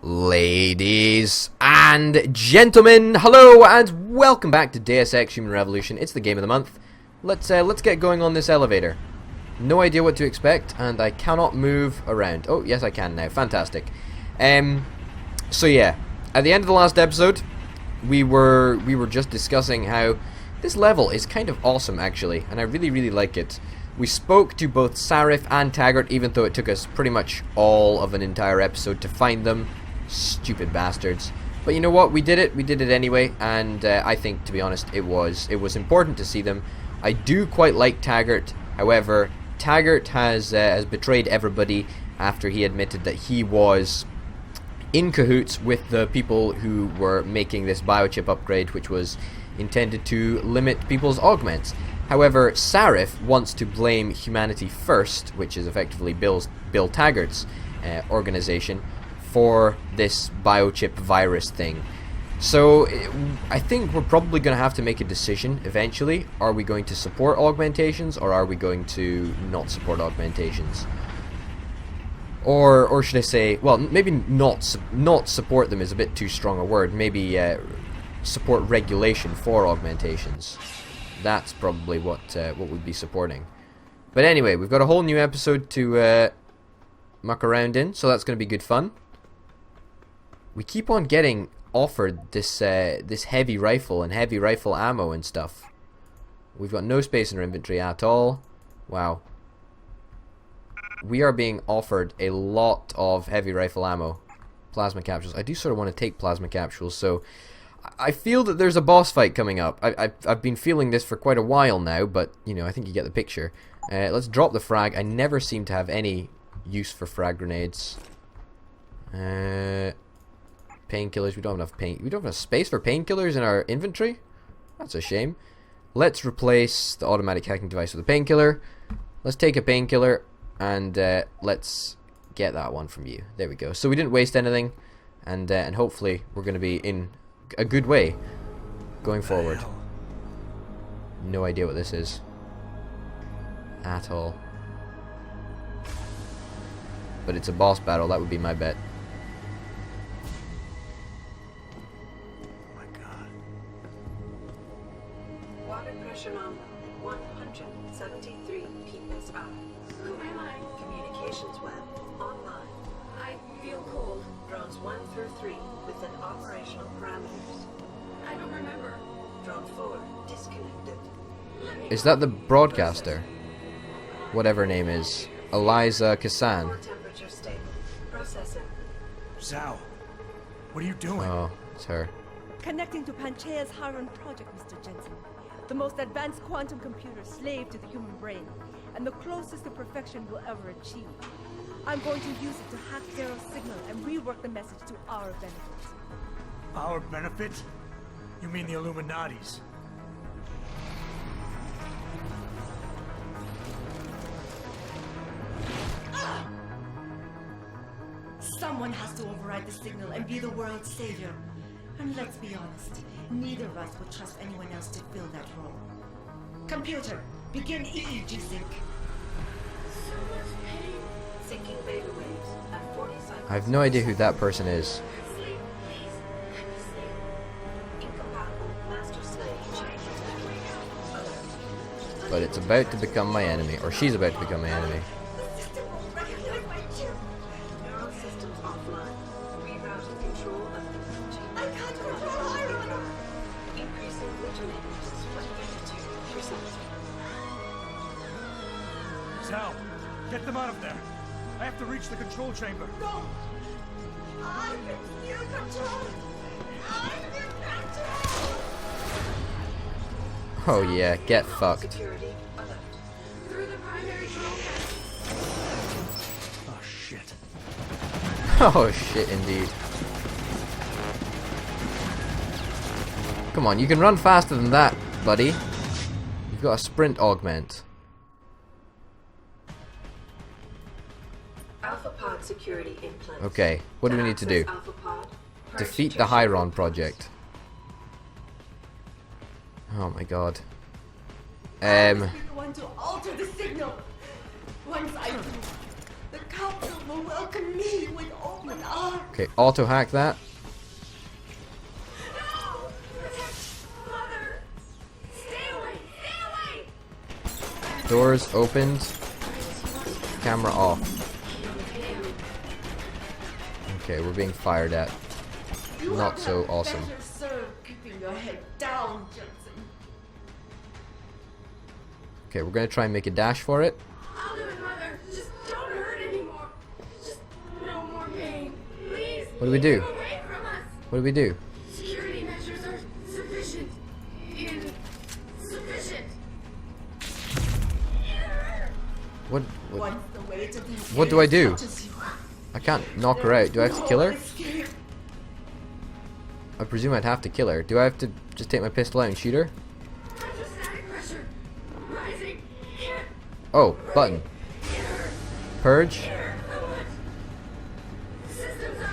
Ladies and gentlemen, hello and welcome back to Deus Ex Human Revolution. It's the game of the month. Let's get going on this elevator. No idea what to expect, and I cannot move around. Oh, yes, I can now. Fantastic. So yeah, at the end of the last episode, we were just discussing how this level is kind of awesome, actually, and I really like it. We spoke to both Sarif and Taggart, even though it took us pretty much all of an entire episode to find them. Stupid bastards. But you know what? We did it anyway, and I think, to be honest, it was important to see them. I do quite like Taggart. However, Taggart has betrayed everybody after he admitted that he was in cahoots with the people who were making this biochip upgrade, which was intended to limit people's augments. However, Sarif wants to blame Humanity First, which is effectively Bill Taggart's organization, for this biochip virus thing. So I think we're probably going to have to make a decision eventually. Are we going to support augmentations, or are we going to not support augmentations? Or should I say, well, maybe not support them is a bit too strong a word. Maybe support regulation for augmentations. That's probably what we'd be supporting. But anyway, we've got a whole new episode to muck around in, so that's going to be good fun. We keep on getting offered this heavy rifle and heavy rifle ammo and stuff. We've got no space in our inventory at all. Wow. We are being offered a lot of heavy rifle ammo. Plasma capsules. I do sort of want to take plasma capsules, so I feel that there's a boss fight coming up. I've been feeling this for quite a while now, but, you know, I think you get the picture. Let's drop the frag. I never seem to have any use for frag grenades. Painkillers. We don't have enough space for painkillers in our inventory. That's a shame. Let's replace the automatic hacking device with a painkiller. Let's take a painkiller and let's get that one from you. There we go. So we didn't waste anything, and hopefully we're going to be in a good way going forward. No idea what this is at all, but it's a boss battle. That would be my bet. Water pressure on 173 psi. Who am I? Communications web online. I feel cold. Drones 1 through 3 within operational parameters. I don't remember. Drone 4 disconnected. Is that the broadcaster? Whatever her name is. Eliza Kassan. Temperature stable. Processing. Zhao, what are you doing? Oh, it's her. Connecting to Panchaea's Haron project, Mr. Jensen. The most advanced quantum computer slave to the human brain, and the closest to perfection we'll ever achieve. I'm going to use it to hack Darrow's signal and rework the message to our benefit. Our benefit? You mean the Illuminati's? Someone has to override the signal and be the world's savior. And let's be honest, neither of us would trust anyone else to fill that role. Computer, begin EEG sync. So much pain. Syncing beta waves at 40 cycles. I have no idea who that person is. Sleep, please. Let me sleep. Incompatible master slave changes network. Alert. But it's about to become my enemy, or she's about to become my enemy. The system will recognize my chip. Neural systems offline. Rerouting control of the I can't control Iron. increasing originators by 52%. Zhao, get them out of there. I have to reach the control chamber. No! I'm in your control! I'm in control! Oh yeah, get fucked. Security alert. Through the primary control panel. Oh shit. Oh shit, indeed. Come on, you can run faster than that, buddy. You've got a sprint augment. Alpha pod security implants. Okay, what do we need to do? Alpha pod, Defeat the Hyron project. Oh my god. I must be the one to alter the signal. Once I do, the council will welcome me with open Okay, auto hack that. Mother! Stay away! Stay away! Doors opened. Camera off. Okay, we're being fired at. Not so awesome. Better serve keeping your head down, Jensen. Okay, we're gonna try and make a dash for it. I'll do it, Mother. Just don't hurt anymore. Just no more pain. Please. What do we do? Keep away from us. What do we do? Security measures are sufficient. Insufficient. What Once the weight of this What do I do? touches you, I can't knock her out. Do I have to kill her? escape. I presume I'd have to kill her. Do I have to just take my pistol out and shoot her? Hydrostatic pressure rising. Here. Oh, button. Purge. Systems are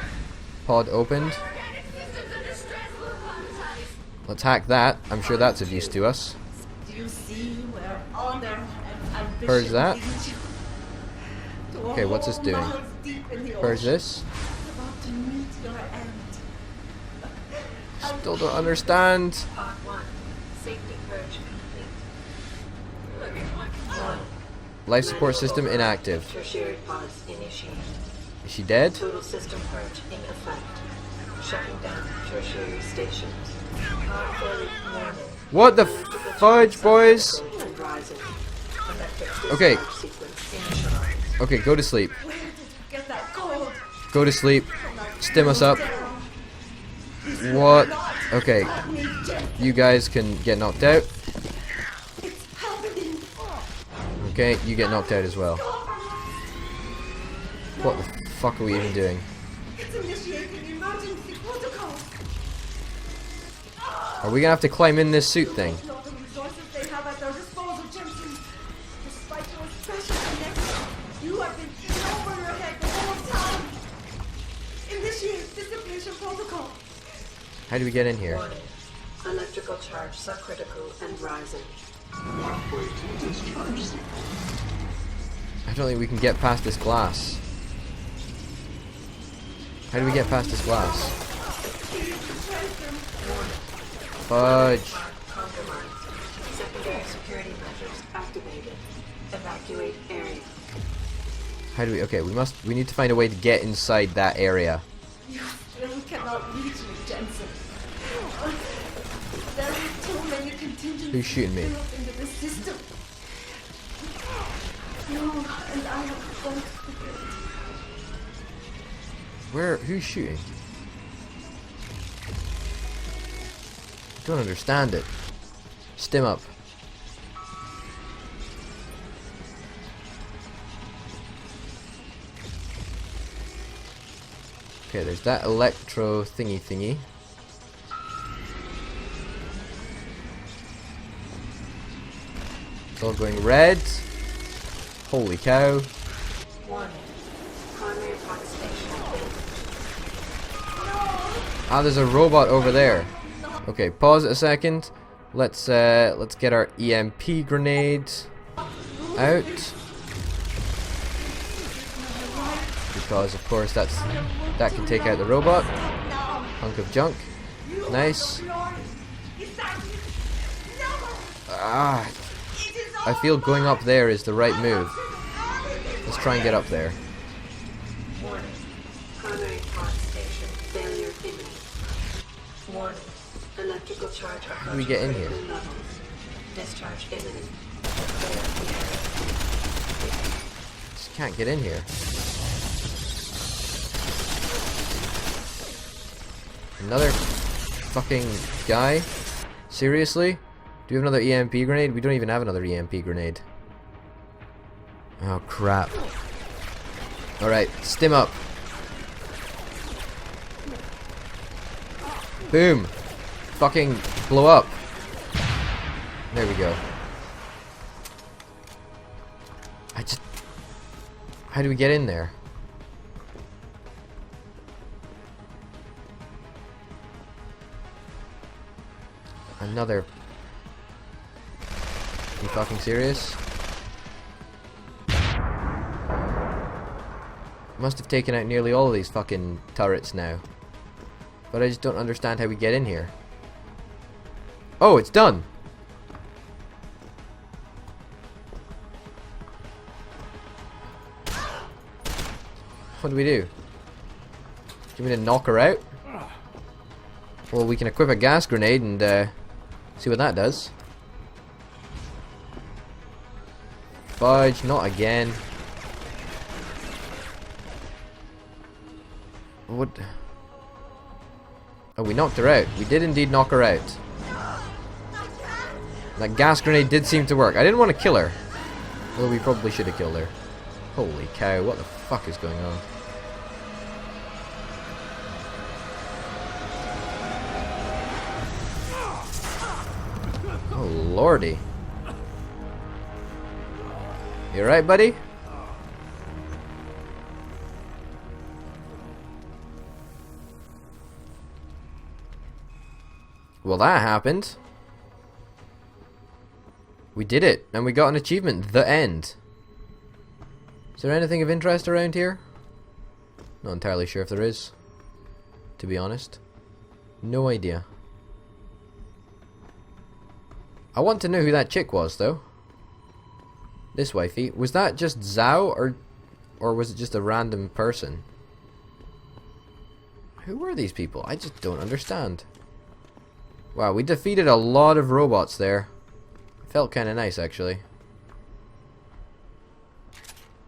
Pod opened. organic systems under stress will apologize. Let's hack that. I'm sure that's of use to us. Do you see where honor and ambition Purge that. lead you? To a Okay, what's this hole doing? miles deep in the Purge ocean, this. about to meet your end. Still don't understand. Part 1. Safety purge complete. Look at what. 1. Life support system inactive. Tertiary pods initiated. Is she dead? Total system purge in effect. Shutting down tertiary stations. Power failure warning. What the fudge, boys? And rising. Electric Okay. discharge sequence initialized. Okay, go to sleep. Where did you get that gold? Go to sleep. Stim us up. What? Okay, Let me get you guys can get knocked out. it's happening. Okay, you get knocked out as well. What the fuck are we even doing? It's initiating emergency protocol. Are we gonna have to climb in this suit thing? Not the resources they have at their disposal, Jensen. Despite your special connection, you have been in over your head the whole time. Initiate dissipation protocol. How do we get in here? Warning. Electrical charge subcritical and rising. I don't think we can get past this glass. How do we get past this glass? Fudge. Compromised. Secondary security measures activated. Evacuate area. How do we? Okay, we need to find a way to get inside that area. You still cannot reach me, Jensen. There are too many contingencies Who's shooting me? built into the system. You and I have both to build. Where? Who's shooting? Don't understand it. Stim up. Okay, there's that electro thingy. It's all going red. Holy cow. Warning. Primary pod station failure. Ah, there's a robot over there. Okay, pause it a second. Let's get our EMP grenade out. Because of course that can take out the robot. Hunk of junk. Nice. Ah, I feel going up there is the right move. Let's try and get up there. Warning. Primary pod station failure imminent. Warning. Electrical charge approaching do we get in here? critical levels. Discharge imminent. Just can't get in here. Another fucking guy? Seriously? Do we have another EMP grenade? We don't even have another EMP grenade. Oh crap. Alright, stim up. Boom! Fucking blow up. There we go. How do we get in there? Another. You fucking serious? Must have taken out nearly all of these fucking turrets now. But I just don't understand how we get in here. Oh, it's done! What do we do? Do you mean to knock her out? Well, we can equip a gas grenade and see what that does. Fudge, not again. What? Oh, we knocked her out. We did indeed knock her out. That gas grenade did seem to work. I didn't want to kill her. Although we probably should have killed her. Holy cow, what the fuck is going on? Oh lordy. You alright, buddy? Well, that happened. We did it, and we got an achievement, The End. Is there anything of interest around here? Not entirely sure if there is, to be honest. No idea. I want to know who that chick was, though. This wifey. Was that just Zhao, or was it just a random person? Who were these people? I just don't understand. Wow, we defeated a lot of robots there. Felt kind of nice, actually.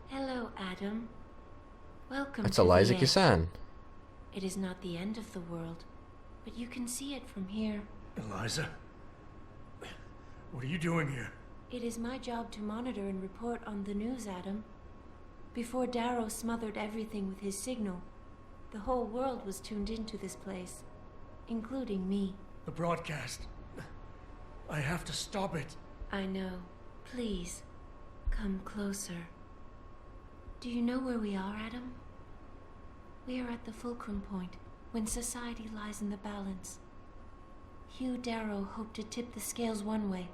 Hello, Adam. Welcome That's to Eliza the edge. Kisan. It is not the end of the world, but you can see it from here. Eliza? What are you doing here? It is my job to monitor and report on the news, Adam. Before Darrow smothered everything with his signal, the whole world was tuned into this place, including me. The broadcast. I have to stop it. I know. Please, come closer. Do you know where we are, Adam? We are at the fulcrum point, when society lies in the balance. Hugh Darrow hoped to tip the scales one way,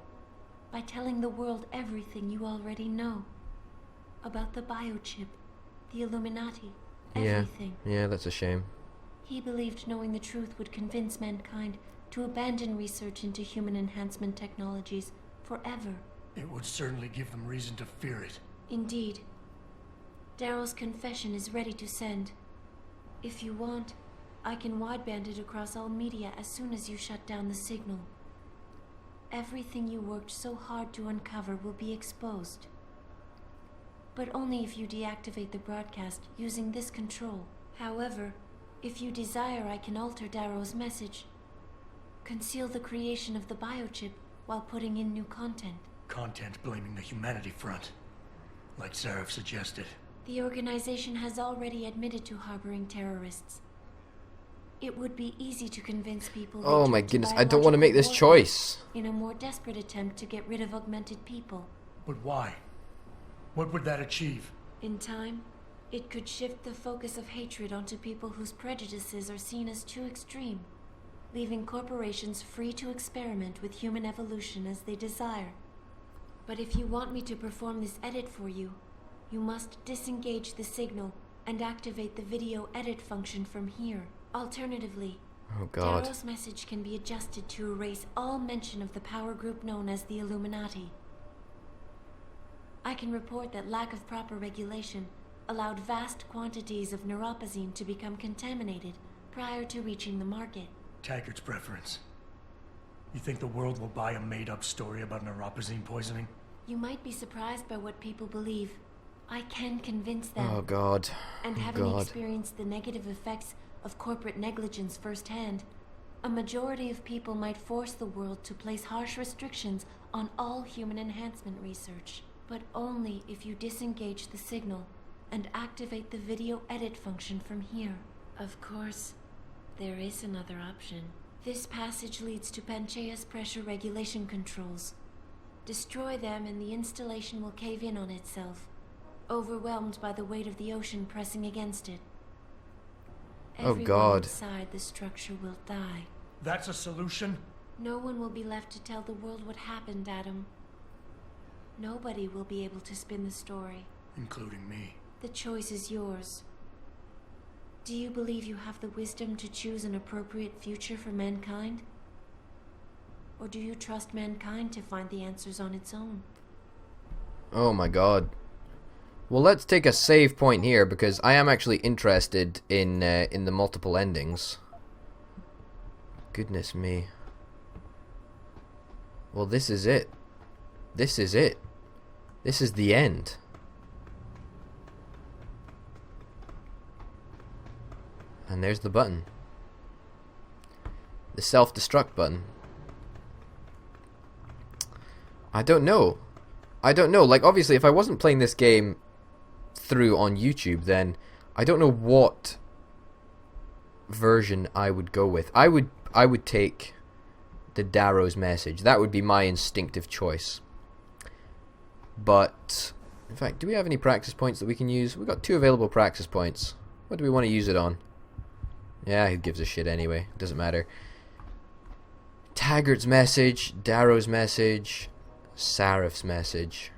by telling the world everything you already know. About the biochip, the Illuminati, everything. Yeah, that's a shame. He believed knowing the truth would convince mankind to abandon research into human enhancement technologies forever. It would certainly give them reason to fear it. Indeed. Darrow's confession is ready to send. If you want, I can wideband it across all media as soon as you shut down the signal. Everything you worked so hard to uncover will be exposed. But only if you deactivate the broadcast using this control. However, if you desire, I can alter Darrow's message. Conceal the creation of the biochip while putting in new content. Content blaming the humanity front, like Zareth suggested. The organization has already admitted to harboring terrorists. It would be easy to convince people. Oh my goodness, I don't want to make this choice. In a more desperate attempt to get rid of augmented people. But why? What would that achieve? In time, it could shift the focus of hatred onto people whose prejudices are seen as too extreme, leaving corporations free to experiment with human evolution as they desire. But if you want me to perform this edit for you, you must disengage the signal and activate the video edit function from here. Alternatively, Oh god. Darrow's message can be adjusted to erase all mention of the power group known as the Illuminati. I can report that lack of proper regulation allowed vast quantities of neuropozyne to become contaminated prior to reaching the market. Taggart's preference. You think the world will buy a made-up story about neuropozyne poisoning? You might be surprised by what people believe. I can convince them. Oh god. And Oh having god. experienced the negative effects of corporate negligence firsthand, a majority of people might force the world to place harsh restrictions on all human enhancement research. But only if you disengage the signal and activate the video edit function from here. Of course, there is another option. This passage leads to Panchaea's pressure regulation controls. Destroy them and the installation will cave in on itself, overwhelmed by the weight of the ocean pressing against it. Oh, Everyone God. inside the structure will die. That's a solution? No one will be left to tell the world what happened, Adam. Nobody will be able to spin the story. Including me. The choice is yours. Do you believe you have the wisdom to choose an appropriate future for mankind? Or do you trust mankind to find the answers on its own? Oh my god. Well, let's take a save point here, because I am actually interested in the multiple endings. Goodness me. Well, this is it. This is it. This is the end. And there's the button. The self-destruct button. I don't know. I don't know. Like, obviously, if I wasn't playing this game through on YouTube, then I don't know what version I would go with. I would take the Darrow's message. That would be my instinctive choice. But, in fact, do we have any practice points that we can use? We've got 2 available practice points. What do we want to use it on? Yeah, who gives a shit anyway? Doesn't matter. Taggart's message, Darrow's message, Sarif's message.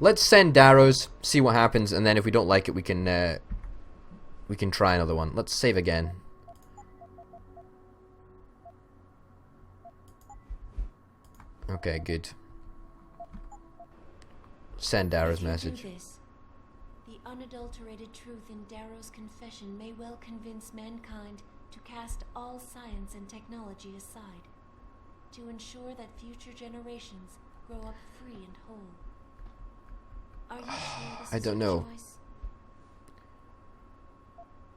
Let's send Darrow's, see what happens, and then if we don't like it, we can try another one. Let's save again. Okay, good. Send Darrow's message. The unadulterated truth in Darrow's confession may well convince mankind to cast all science and technology aside, to ensure that future generations grow up free and whole. Are you sure this I is don't your know. choice?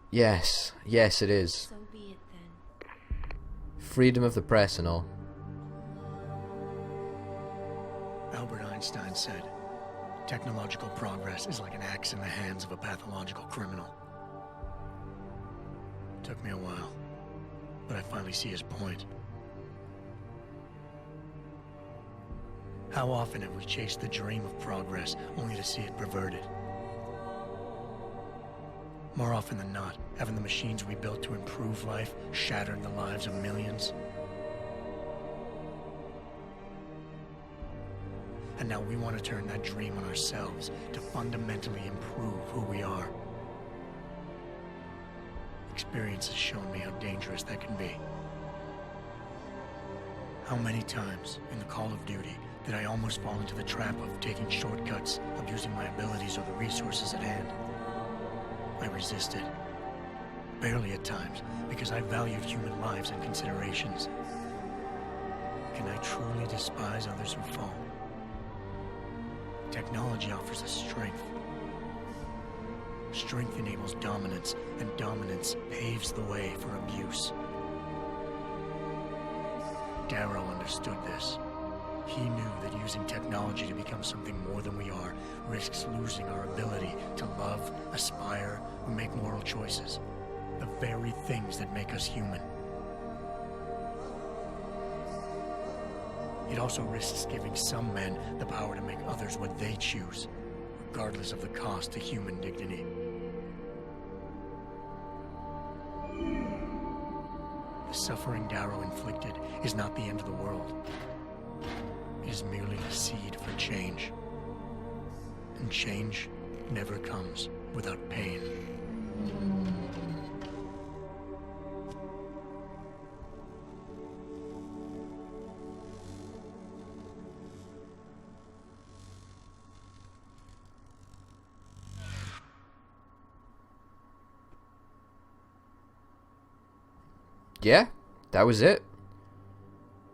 Yes, yes it is. So be it then. Freedom of the press and all. Albert Einstein said, technological progress is like an axe in the hands of a pathological criminal. Took me a while, but I finally see his point. How often have we chased the dream of progress only to see it perverted? More often than not, haven't the machines we built to improve life shattered the lives of millions? And now we want to turn that dream on ourselves to fundamentally improve who we are. Experience has shown me how dangerous that can be. How many times in the Call of Duty did I almost fall into the trap of taking shortcuts, abusing my abilities or the resources at hand? I resisted. Barely at times, because I valued human lives and considerations. Can I truly despise others who fall? Technology offers us strength. Strength enables dominance, and dominance paves the way for abuse. Darrow understood this. He knew that using technology to become something more than we are risks losing our ability to love, aspire, or make moral choices. The very things that make us human. It also risks giving some men the power to make others what they choose, regardless of the cost to human dignity. The suffering Darrow inflicted is not the end of the world. It is merely the seed for change. And change never comes without pain. Yeah, that was it.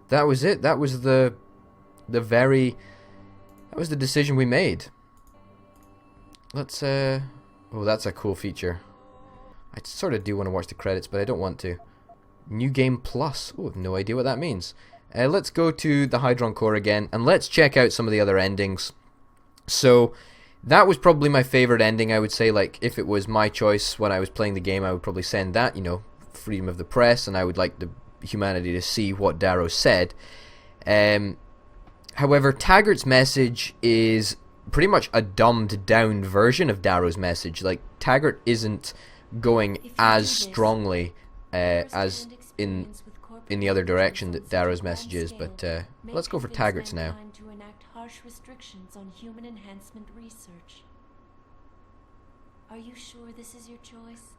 That was it. That was the decision we made. Let's oh, that's a cool feature. I sort of do want to watch the credits, but I don't want to. New Game Plus. Oh, I have no idea what that means. Let's go to the Hydron Core again, and let's check out some of the other endings. So, that was probably my favorite ending, I would say. Like, if it was my choice when I was playing the game, I would probably send that, you know, freedom of the press, and I would like the humanity to see what Darrow said. However, Taggart's message is pretty much a dumbed down version of Darrow's message. Like, Taggart isn't going as strongly as in the other direction that Darrow's message is, but let's go for Taggart's now. To enact harsh restrictions on human enhancement research. Are you sure this is your choice?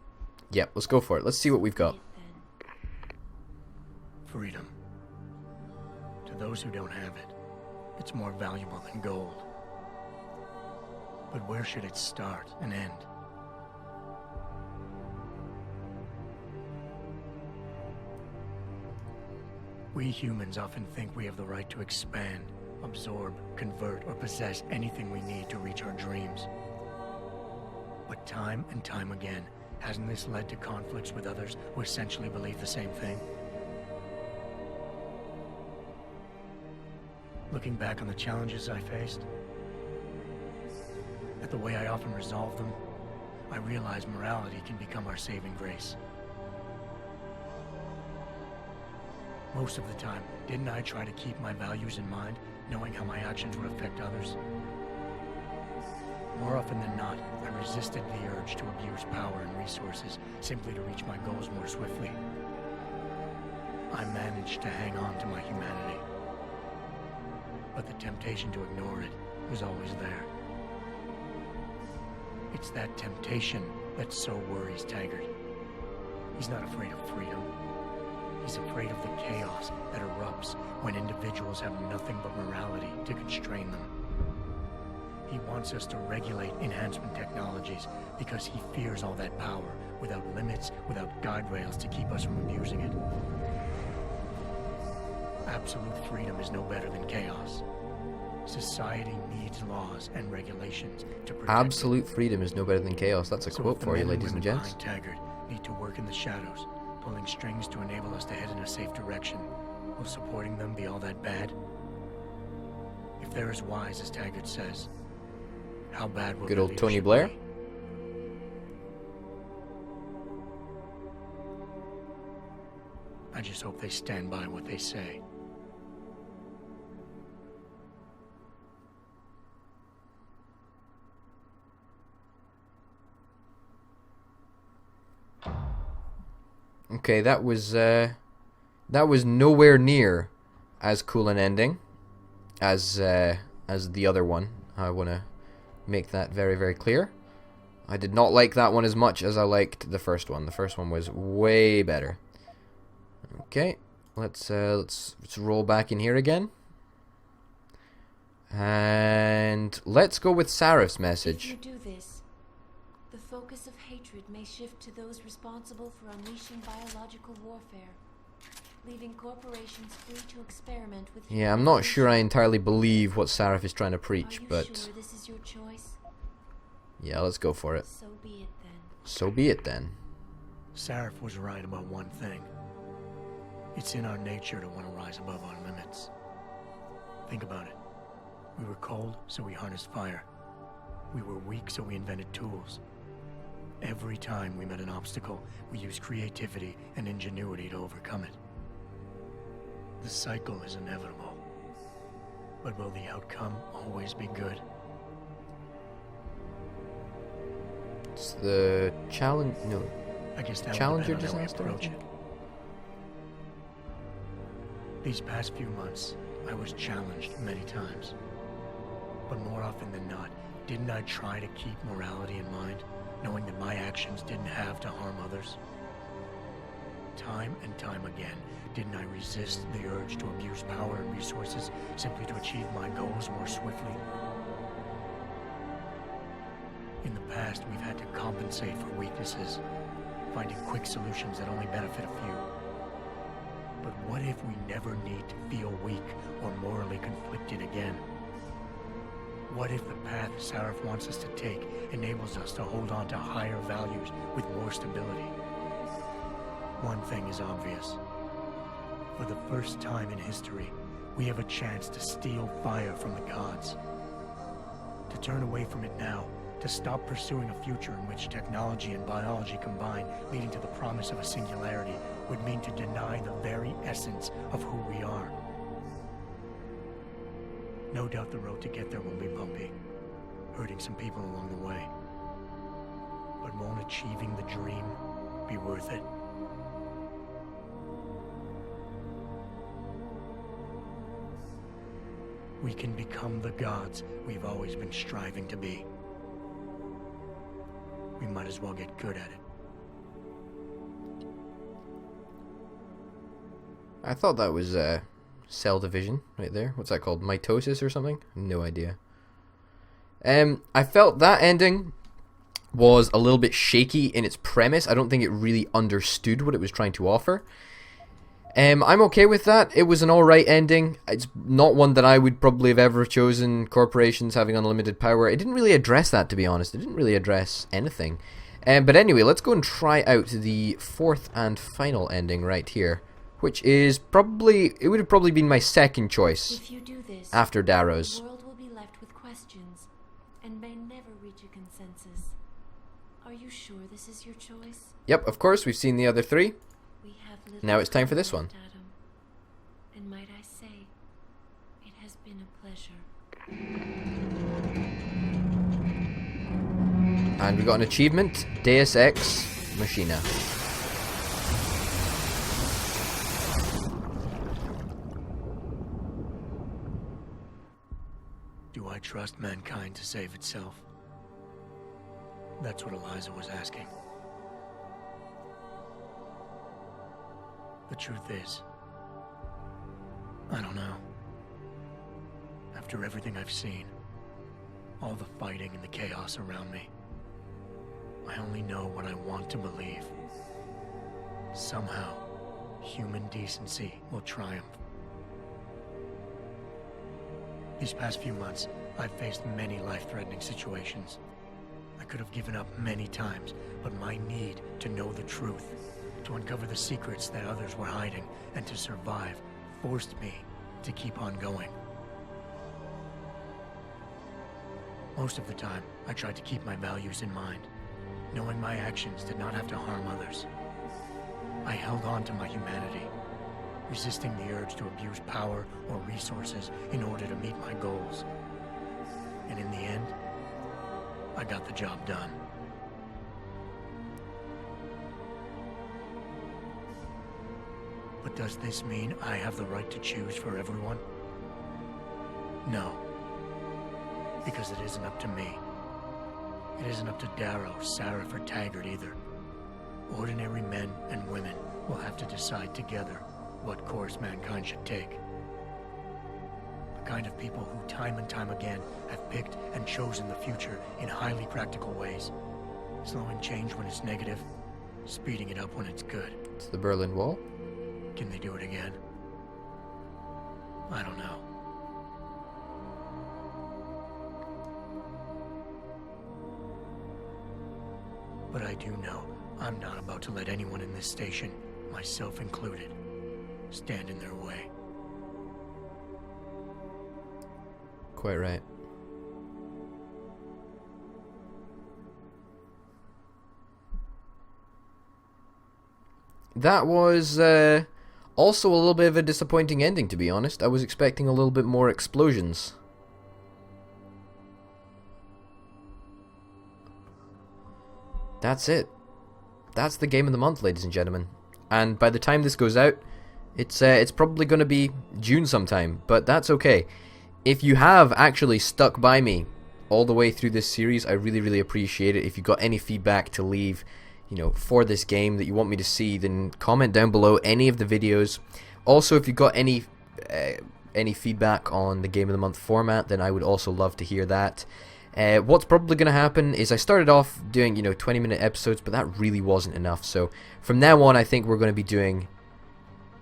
Yep, let's go for it. Let's see what we've got. Be it then. Freedom. To those who don't have it, it's more valuable than gold. But where should it start and end? We humans often think we have the right to expand, absorb, convert, or possess anything we need to reach our dreams. But time and time again, hasn't this led to conflicts with others who essentially believe the same thing? Looking back on the challenges I faced, at the way I often resolve them, I realize morality can become our saving grace. Most of the time, didn't I try to keep my values in mind, knowing how my actions would affect others? More often than not, I resisted the urge to abuse power and resources simply to reach my goals more swiftly. I managed to hang on to my humanity. But the temptation to ignore it was always there. It's that temptation that so worries Taggart. He's not afraid of freedom. He's afraid of the chaos that erupts when individuals have nothing but morality to constrain them. He wants us to regulate enhancement technologies because he fears all that power, without limits, without guide rails to keep us from abusing it. Absolute freedom is no better than chaos. Society needs laws and regulations to protect Absolute freedom is no better than chaos. That's a So quote if the for you, men and ladies and women gents. behind Taggart need to work in the shadows, pulling strings to enable us to head in a safe direction. Will supporting them be all that bad? If they're as wise as Taggart says, how bad will Good their old Tony leadership Blair. be? I just hope they stand by what they say. Okay, that was nowhere near as cool an ending as the other one. I want to make that very, very clear. I did not like that one as much as I liked the first one. The first one was way better. Okay, let's roll back in here again, and let's go with Sarif's If message. you do this, the focus of hatred may shift to those responsible for unleashing biological warfare, leaving corporations free to experiment with Yeah, I'm human not sure I evolution. entirely believe what Sarif is trying to Are preach, you but sure this is your choice? yeah, let's go for it. So be it then. So be it then. Sarif was right about one thing. It's in our nature to want to rise above our limits. Think about it. We were cold, so we harnessed fire. We were weak, so we invented tools. Every time we met an obstacle, we used creativity and ingenuity to overcome it. The cycle is inevitable. But will the outcome always be good? It's the challenge. No, I guess that Challenger would depend on how we disaster, approach I it. These past few months, I was challenged many times. But more often than not, didn't I try to keep morality in mind, knowing that my actions didn't have to harm others? Time and time again, didn't I resist the urge to abuse power and resources simply to achieve my goals more swiftly? In the past, we've had to compensate for weaknesses, finding quick solutions that only benefit a few. But what if we never need to feel weak or morally conflicted again? What if the path Sarif wants us to take enables us to hold on to higher values with more stability? One thing is obvious. For the first time in history, we have a chance to steal fire from the gods. To turn away from it now, to stop pursuing a future in which technology and biology combine, leading to the promise of a singularity, would mean to deny the very essence of who we are. No doubt the road to get there will be bumpy, hurting some people along the way. But won't achieving the dream be worth it? We can become the gods we've always been striving to be. We we might as well get good at it. I thought that was cell division right there. What's that called? Mitosis or something? No idea. I felt that ending was a little bit shaky in its premise. I don't think it really understood what it was trying to offer. I'm okay with that. It was an alright ending. It's not one that I would probably have ever chosen, corporations having unlimited power. It didn't really address that, to be honest. It didn't really address anything. But anyway, let's go and try out the fourth and final ending right here, which is probably, it would have probably been my second choice If you do this, after Darrow's. the world will be left with questions and may never reach a consensus. Are you sure this is your choice? Yep, of course, we've seen the other three. We have little Now it's time for this time one. left, Adam. And might I say, it has been a pleasure. And we got an achievement, Deus Ex Machina. Do I trust mankind to save itself? That's what Eliza was asking. The truth is, I don't know. After everything I've seen, all the fighting and the chaos around me, I only know what I want to believe. Somehow, human decency will triumph. These past few months, I've faced many life-threatening situations. I could have given up many times, but my need to know the truth, to uncover the secrets that others were hiding, and to survive, forced me to keep on going. Most of the time, I tried to keep my values in mind, knowing my actions did not have to harm others. I held on to my humanity, resisting the urge to abuse power or resources in order to meet my goals. And in the end, I got the job done. But does this mean I have the right to choose for everyone? No. Because it isn't up to me. It isn't up to Darrow, Sarif, or Taggart either. Ordinary men and women will have to decide together what course mankind should take. The kind of people who time and time again have picked and chosen the future in highly practical ways. Slowing change when it's negative, speeding it up when it's good. It's the Berlin Wall. Can they do it again? I don't know. But I do know I'm not about to let anyone in this station, myself included, stand in their way. Quite right. That was also a little bit of a disappointing ending, to be honest. I was expecting a little bit more explosions. That's it. That's the game of the month, ladies and gentlemen. And by the time this goes out, it's probably going to be June sometime, but that's okay. If you have actually stuck by me all the way through this series, I really, really appreciate it. If you've got any feedback to leave, you know, for this game that you want me to see, then comment down below any of the videos. Also, if you've got any feedback on the Game of the Month format, then I would also love to hear that. What's probably going to happen is I started off doing, 20-minute episodes, but that really wasn't enough. So from now on, I think we're going to be doing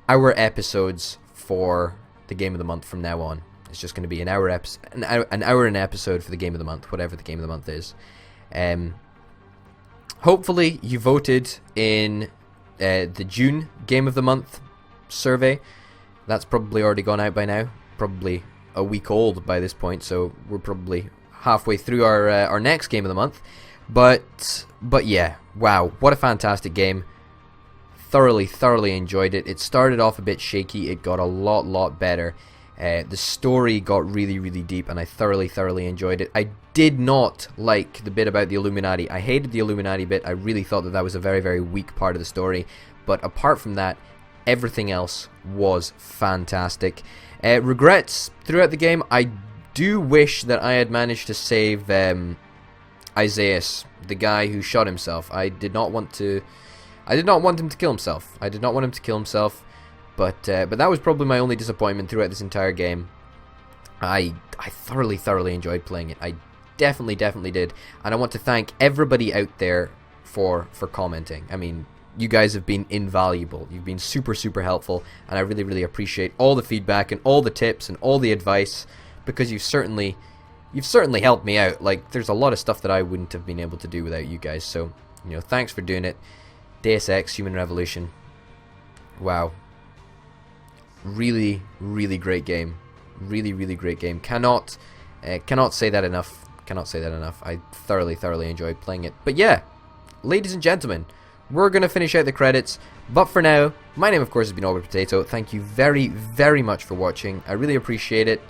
hour episodes for the Game of the Month from now on. It's just going to be an hour an episode for the Game of the Month, whatever the Game of the Month is. Hopefully you voted in the June Game of the Month survey. That's probably already gone out by now. Probably a week old by this point, so we're probably halfway through our next Game of the Month. But yeah, wow, what a fantastic game. Thoroughly enjoyed it. It started off a bit shaky. It got a lot better. The story got really deep, and I thoroughly enjoyed it. I did not like the bit about the Illuminati. I hated the Illuminati bit. I really thought that was a very weak part of the story. But apart from that, everything else was fantastic. Regrets throughout the game. I do wish that I had managed to save Isaias, the guy who shot himself. I did not want him to kill himself. But that was probably my only disappointment throughout this entire game. I thoroughly enjoyed playing it. I definitely did, and I want to thank everybody out there for commenting. I mean, you guys have been invaluable. You've been super helpful, and I really appreciate all the feedback and all the tips and all the advice, because you've certainly helped me out. Like, there's a lot of stuff that I wouldn't have been able to do without you guys. So, you know, thanks for doing it. Deus Ex Human Revolution. Wow. Really great game. Really great game. Cannot say that enough. I thoroughly enjoyed playing it. But yeah, ladies and gentlemen, we're going to finish out the credits. But for now, my name of course has been Albert Potato. Thank you very much for watching. I really appreciate it.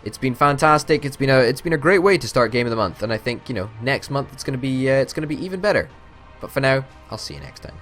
It's been fantastic. It's been a great way to start Game of the Month, and I think, you know, next month it's going to be even better. But for now, I'll see you next time.